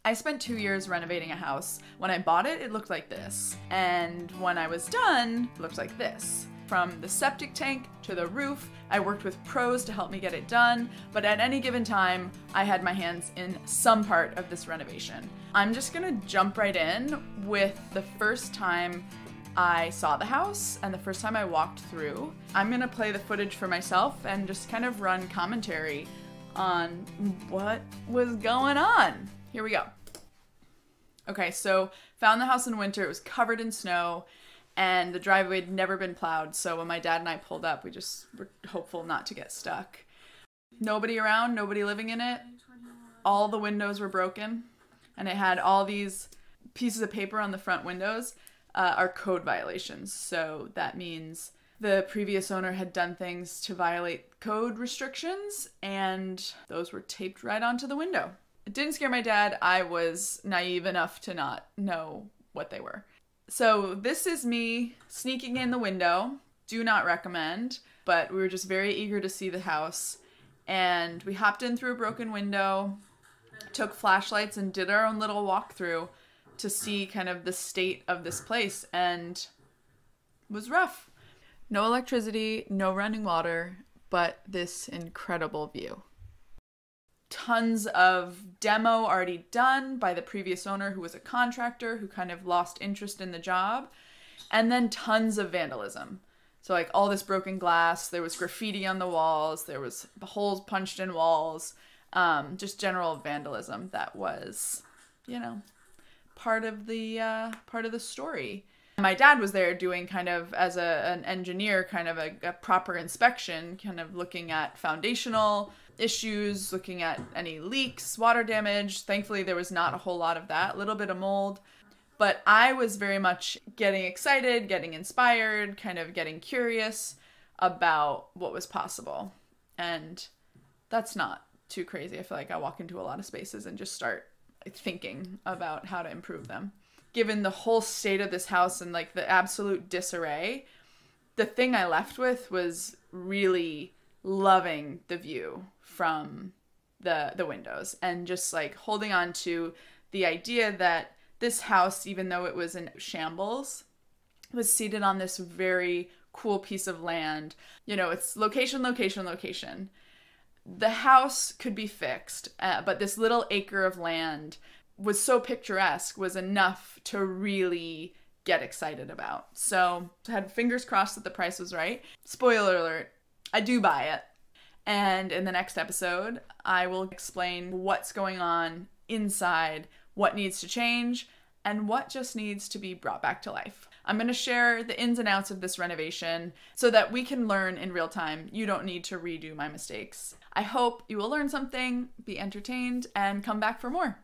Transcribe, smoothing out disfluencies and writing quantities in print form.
I spent 2 years renovating a house. When I bought it, it looked like this. And when I was done, it looked like this. From the septic tank to the roof, I worked with pros to help me get it done, but at any given time, I had my hands in some part of this renovation. I'm just gonna jump right in with the first time I saw the house and the first time I walked through. I'm gonna play the footage for myself and just kind of run commentary on what was going on. Here we go. Okay, so found the house in winter. It was covered in snow and the driveway had never been plowed. So when my dad and I pulled up, we just were hopeful not to get stuck. Nobody around, nobody living in it. All the windows were broken and it had all these pieces of paper on the front windows are code violations. So that means the previous owner had done things to violate code restrictions and those were taped right onto the window. It didn't scare my dad. I was naive enough to not know what they were. So this is me sneaking in the window. Do not recommend, but we were just very eager to see the house. And we hopped in through a broken window, took flashlights and did our own little walkthrough to see kind of the state of this place, and it was rough. No electricity, no running water, but this incredible view. Tons of demo already done by the previous owner who was a contractor who kind of lost interest in the job. And then tons of vandalism. So like all this broken glass, there was graffiti on the walls, there was holes punched in walls, just general vandalism that was, you know, part of the story. My dad was there doing kind of as an engineer, kind of a proper inspection, kind of looking at foundational issues, looking at any leaks, water damage. Thankfully, there was not a whole lot of that, a little bit of mold. But I was very much getting excited, getting inspired, kind of getting curious about what was possible. And that's not too crazy. I feel like I walk into a lot of spaces and just start thinking about how to improve them. Given the whole state of this house and like the absolute disarray, the thing I left with was really loving the view from the windows and just like holding on to the idea that this house, even though it was in shambles, was seated on this very cool piece of land. You know, it's location, location, location. The house could be fixed, but this little acre of land was so picturesque, was enough to really get excited about. So I had fingers crossed that the price was right. Spoiler alert, I do buy it. And in the next episode, I will explain what's going on inside, what needs to change, and what just needs to be brought back to life. I'm going to share the ins and outs of this renovation so that we can learn in real time. You don't need to redo my mistakes. I hope you will learn something, be entertained, and come back for more.